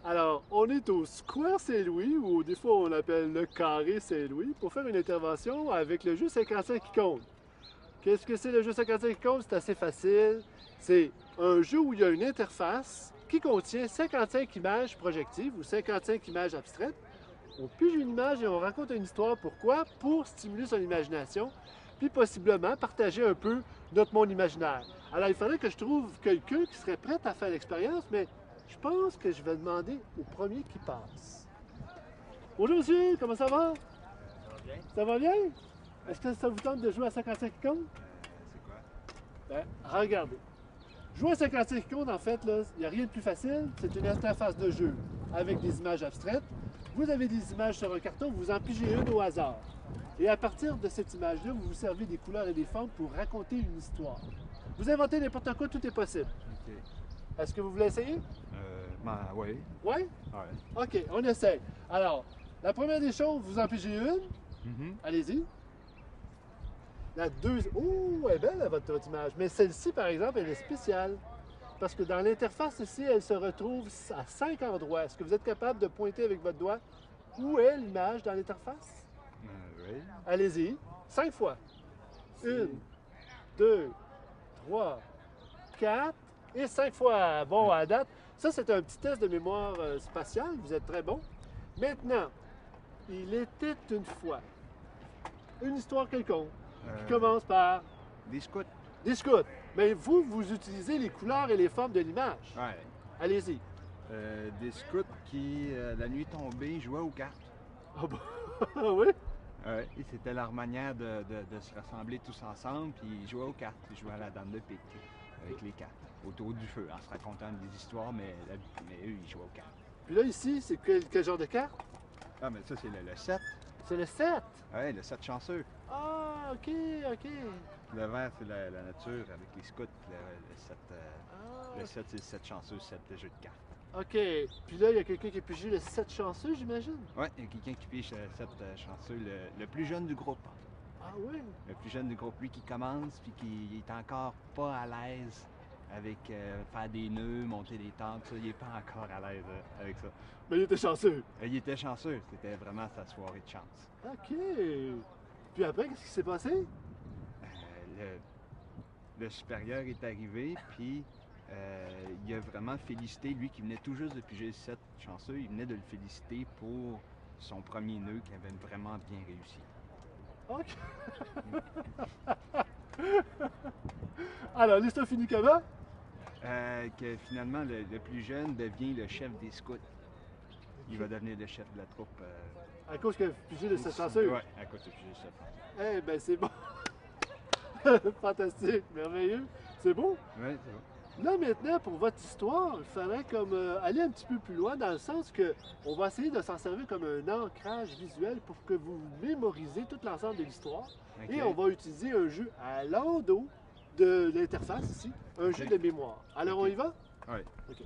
Alors, on est au Square Saint-Louis, ou des fois on l'appelle le Carré Saint-Louis, pour faire une intervention avec le jeu 55 qui compte. Qu'est-ce que c'est le jeu 55 qui compte? C'est assez facile. C'est un jeu où il y a une interface qui contient 55 images projectives ou 55 images abstraites. On pige une image et on raconte une histoire. Pourquoi? Pour stimuler son imagination, puis possiblement partager un peu notre monde imaginaire. Alors, il faudrait que je trouve quelqu'un qui serait prêt à faire l'expérience, mais je pense que je vais demander au premier qui passe. Bonjour monsieur, comment ça va? Ça va bien? Ça va bien? Est-ce que ça vous tente de jouer à 55 icônes? C'est quoi? Ben, regardez. Jouer à 55 icônes, en fait, il n'y a rien de plus facile. C'est une interface de jeu avec des images abstraites. Vous avez des images sur un carton, vous en pigez une au hasard. Et à partir de cette image-là, vous vous servez des couleurs et des formes pour raconter une histoire. Vous inventez n'importe quoi, tout est possible. Ok. Est-ce que vous voulez essayer? Oui. Oui? Ouais. OK, on essaye. Alors, la première des choses, vous en pigez une. Mhm. Allez-y. La deuxième. Oh, elle est belle, votre image. Mais celle-ci, par exemple, elle est spéciale. Parce que dans l'interface ici, elle se retrouve à 5 endroits. Est-ce que vous êtes capable de pointer avec votre doigt où est l'image dans l'interface? Oui. Allez-y. 5 fois. 1, 2, 3, 4 et 5 fois. Bon, à date, ça, c'est un petit test de mémoire spatiale. Vous êtes très bon. Maintenant, il était une fois une histoire quelconque qui commence par Des scouts. des scouts. Mais vous, vous utilisez les couleurs et les formes de l'image. Ouais. Allez-y. Des scouts qui, la nuit tombée, jouaient aux cartes. Ah bon? Ah oui? Ouais. Et c'était leur manière de se rassembler tous ensemble, puis ils jouaient aux cartes. Ils jouaient à la dame de pique avec les cartes, autour du feu, en se racontant des histoires, mais eux, ils jouaient aux cartes. Puis là, ici, c'est quel genre de carte? Ah, mais ça, c'est le 7. C'est le 7. Ouais, le 7 chanceux. Ah, OK, OK. Le vert, c'est la nature avec les scouts. Le 7, Ah, le 7 c'est le 7 chanceux, 7 de jeu de cartes. OK. Puis là, il y a quelqu'un qui a pigé le 7 chanceux, j'imagine? Ouais, il y a quelqu'un qui pige le 7 chanceux, le plus jeune du groupe. Ah oui? Le plus jeune du groupe, lui qui commence, puis qui est encore pas à l'aise avec faire des nœuds, monter des tentes, ça, il est pas encore à l'aise avec ça. Mais il était chanceux. Il était chanceux, c'était vraiment sa soirée de chance. OK. Puis après, qu'est-ce qui s'est passé? Le supérieur est arrivé, puis il a vraiment félicité, lui qui venait tout juste de piger le 7 chanceux, il venait de le féliciter pour son premier nœud qui avait vraiment bien réussi. OK. Alors, l'histoire finit comment? Que finalement, le plus jeune devient le chef des scouts. Il va devenir le chef de la troupe. À cause qu'il a pigé le 7 chanceux? Ouais, à cause de piger le 7 chanceux. Eh ben, c'est bon. Fantastique, merveilleux. C'est beau? Ouais, c'est bon. Là, maintenant, pour votre histoire, il faudrait comme aller un petit peu plus loin dans le sens que on va essayer de s'en servir comme un ancrage visuel pour que vous mémorisez tout l'ensemble de l'histoire. Ok. Et on va utiliser un jeu à l'endos de l'interface ici, un Ok. jeu de mémoire. Alors, on y va? Ouais. OK.